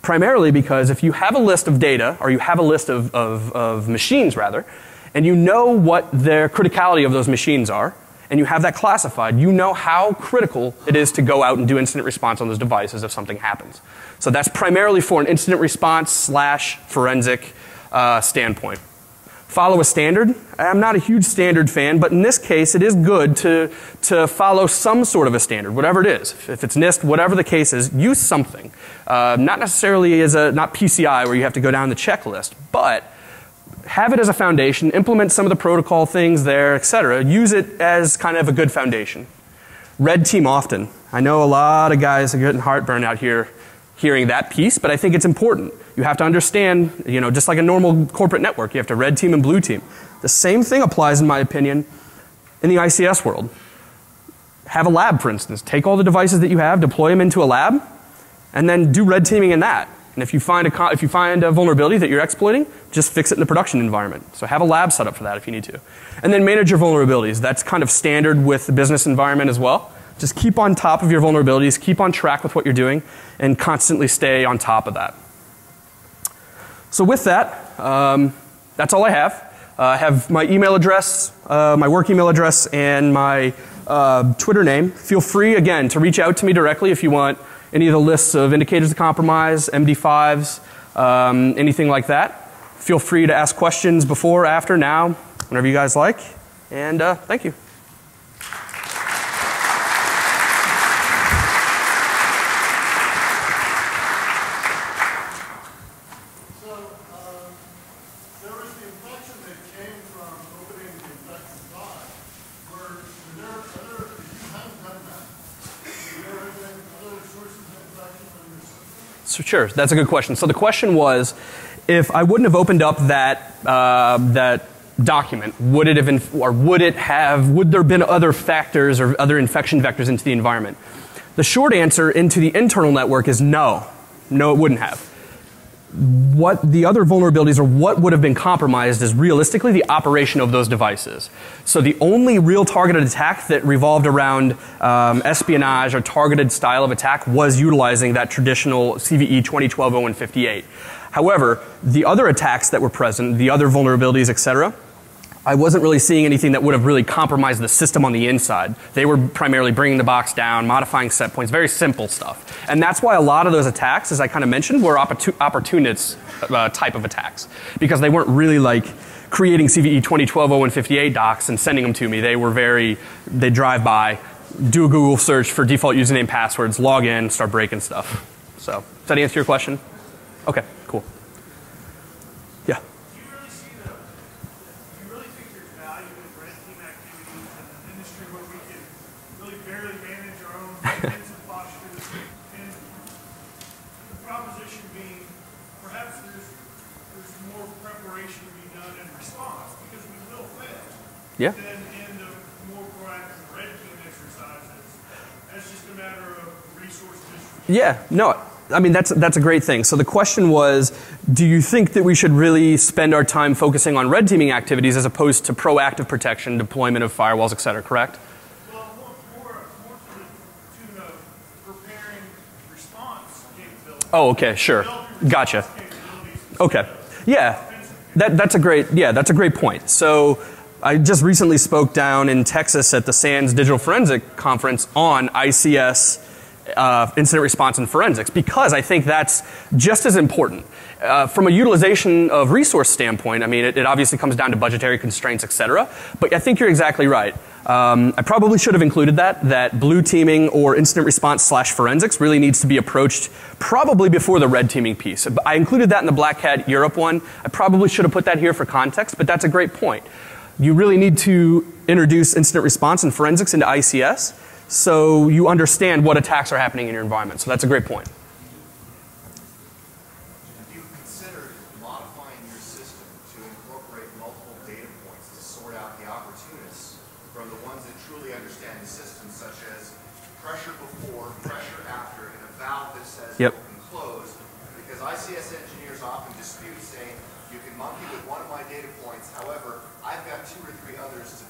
Primarily because if you have a list of data, or you have a list of machines rather, and you know what their criticality of those machines are, and you have that classified, you know how critical it is to go out and do incident response on those devices if something happens. So that's primarily for an incident response / forensic standpoint. follow a standard. I'm not a huge standard fan, but in this case, it is good to follow some sort of a standard, whatever it is. If it's NIST, whatever the case is, use something. Not necessarily not PCI where you have to go down the checklist, but have it as a foundation, implement some of the protocol things there, etc. Use it as kind of a good foundation. Red team often. I know a lot of guys are getting heartburn out here hearing that piece, but I think it's important. You have to understand, just like a normal corporate network, you have to red team and blue team. The same thing applies, in my opinion, in the ICS world. Have a lab, for instance. Take all the devices that you have, deploy them into a lab, and then do red teaming in that. And if you find a vulnerability that you're exploiting, just fix it in the production environment. So have a lab set up for that if you need to. And then manage your vulnerabilities. That's kind of standard with the business environment as well. Just keep on top of your vulnerabilities, keep on track with what you're doing, and constantly stay on top of that. So with that, that's all I have. I have my email address, my work email address, and my Twitter name. Feel free, again, to reach out to me directly if you want any of the lists of indicators of compromise, MD5s, anything like that. Feel free to ask questions before, after, now, whenever you guys like. And thank you. So sure, that's a good question. So the question was, if I wouldn't have opened up that document, would there been other factors or other infection vectors into the environment? The short answer into the internal network is no. No, it wouldn't have. What the other vulnerabilities or what would have been compromised is realistically the operation of those devices. So the only real targeted attack that revolved around espionage or targeted style of attack was utilizing that traditional CVE 2012-0158. However, the other attacks that were present, the other vulnerabilities, etc., I wasn't really seeing anything that would have really compromised the system on the inside. They were primarily bringing the box down, modifying set points, very simple stuff. And that's why a lot of those attacks, as I kind of mentioned, were opportunist type of attacks. Because they weren't really like creating CVE 2012-0158 docs and sending them to me. They were they drive by, do a Google search for default username passwords, log in, start breaking stuff. So, does that answer your question? Okay, cool. Yeah. Yeah. Then in the more proactive red team exercises, that's just a matter of resource distribution. Yeah, no, I mean that's a great thing. So the question was, do you think that we should really spend our time focusing on red teaming activities as opposed to proactive protection, deployment of firewalls, et cetera, correct? Well, more to the tune of preparing response capabilities. Oh, okay, sure. Gotcha. Okay. Yeah. That's a great point. So I just recently spoke down in Texas at the SANS Digital Forensic Conference on ICS incident response and forensics, because I think that's just as important. From a utilization of resource standpoint, I mean, it obviously comes down to budgetary constraints, et cetera, but I think you're exactly right. I probably should have included that blue teaming or incident response / forensics really needs to be approached probably before the red teaming piece. I included that in the Black Hat Europe one. I probably should have put that here for context, but that's a great point. You really need to introduce incident response and forensics into ICS so you understand what attacks are happening in your environment. So that's a great point. Have you considered modifying your system to incorporate multiple data points to sort out the opportunists from the ones that truly understand the system, such as pressure before, pressure after, and a valve that says Yep. open close? Because ICS engineers often dispute, saying you can monkey with one of my data points, however, I've got 2 or 3 others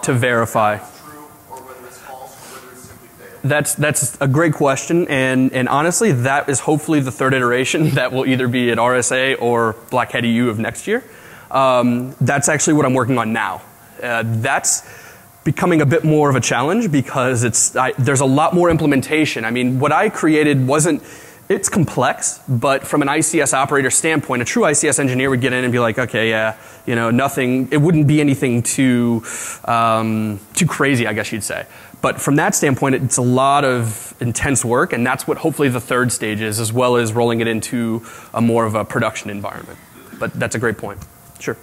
to verify. Whether it's true or whether it's false or whether it's simply failed. That's a great question, and honestly, that is hopefully the 3rd iteration that will either be at RSA or Black Hat EU of next year. That's actually what I'm working on now. That's becoming a bit more of a challenge because there's a lot more implementation. I mean, what I created wasn't It's complex, but from an ICS operator standpoint, a true ICS engineer would get in and be like, okay, yeah, you know, nothing, it wouldn't be anything too crazy, I guess you'd say. But from that standpoint, it's a lot of intense work, and that's what hopefully the third stage is, as well as rolling it into a more of a production environment. But that's a great point. Sure.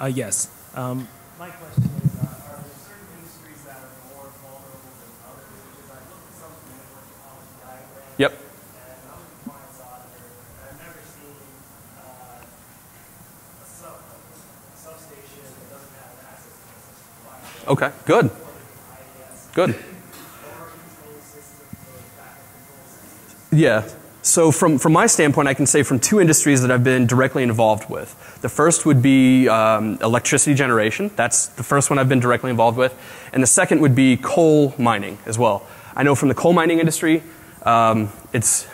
Yes. My question is, are there certain industries that are more vulnerable than others? Because I looked at some of the network topology diagrams. Yep. And I'm a compliance auditor, and I've never seen a substation that doesn't have access to this firewall. Okay, good. Good. Or control systems or backup control systems. Yeah. So from my standpoint, I can say from two industries that I've been directly involved with. The first would be electricity generation. That's the first one I've been directly involved with. And the second would be coal mining as well. I know from the coal mining industry, it's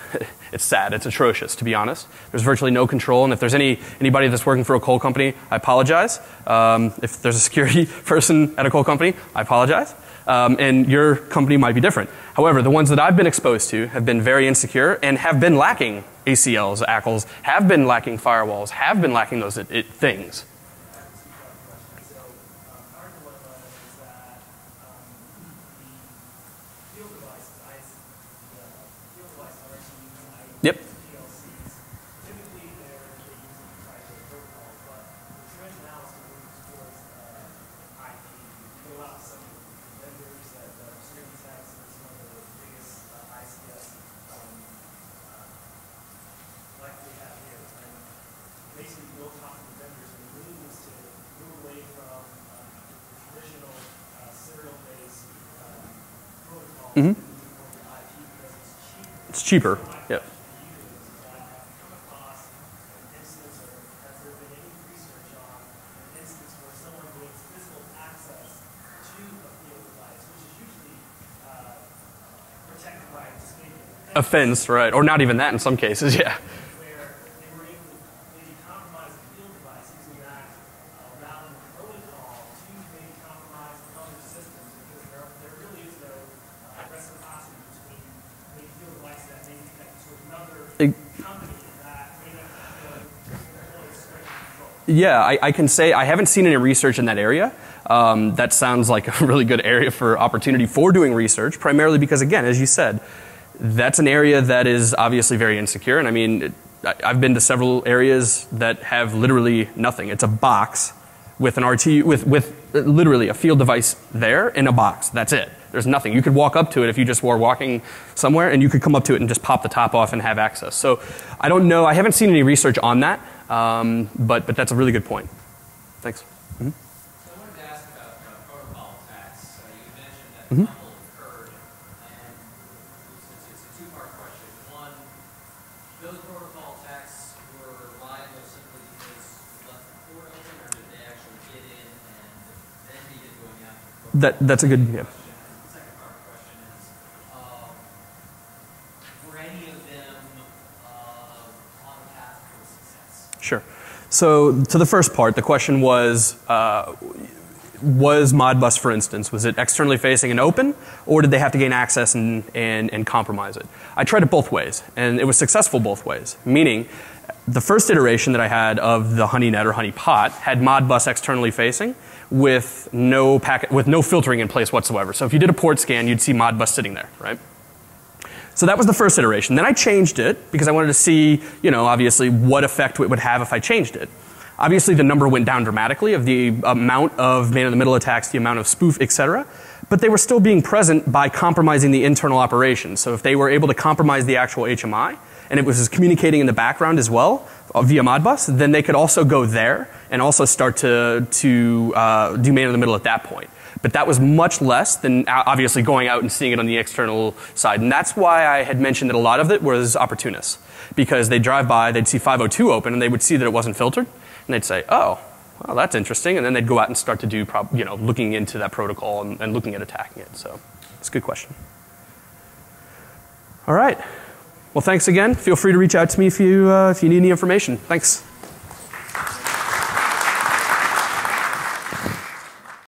sad. It's atrocious, to be honest. There's virtually no control, and if there's anybody that's working for a coal company, I apologize. If there's a security person at a coal company, I apologize. And your company might be different. However, the ones that I've been exposed to have been very insecure and have been lacking ACLs, ACLs, have been lacking firewalls, have been lacking those things. Yep. Mm-hmm. It's cheaper. Yeah. A fence, right? Or not even that in some cases, yeah. Yeah, I can say I haven't seen any research in that area. That sounds like a really good area for opportunity for doing research, primarily because, again, as you said, that's an area that is obviously very insecure. And I mean, I've been to several areas that have literally nothing. It's a box with an RT, with literally a field device there in a box. That's it. There's nothing. You could walk up to it if you just were walking somewhere, and you could come up to it and just pop the top off and have access. So I don't know. I haven't seen any research on that, but that's a really good point. Thanks. Mm-hmm. So I wanted to ask about protocol attacks. You mentioned that Mm-hmm. tumble occurred, and it's a two-part question. One, those protocol attacks were reliable simply because you left the port open, or did they actually get in and then begin going after? That's a good. Yeah. Sure. So to the first part, the question was Modbus, for instance, was it externally facing and open, or did they have to gain access and compromise it? I tried it both ways, and it was successful both ways, meaning the first iteration that I had of the honeynet or honeypot had Modbus externally facing with no filtering in place whatsoever. So if you did a port scan, you'd see Modbus sitting there, right? So that was the first iteration. Then I changed it because I wanted to see, obviously what effect it would have if I changed it. Obviously the number went down dramatically of the amount of man-in-the-middle attacks, the amount of spoof, etc. But they were still being present by compromising the internal operations. So if they were able to compromise the actual HMI, and it was communicating in the background as well via Modbus, then they could also go there and also start to do man-in-the-middle at that point. But that was much less than obviously going out and seeing it on the external side. And that's why I had mentioned that a lot of it was opportunists. Because they'd drive by, they'd see 502 open, and they would see that it wasn't filtered. And they'd say, oh, well, that's interesting. And then they'd go out and start to do, looking into that protocol and looking at attacking it. So it's a good question. All right. Well, thanks again. Feel free to reach out to me if you need any information. Thanks.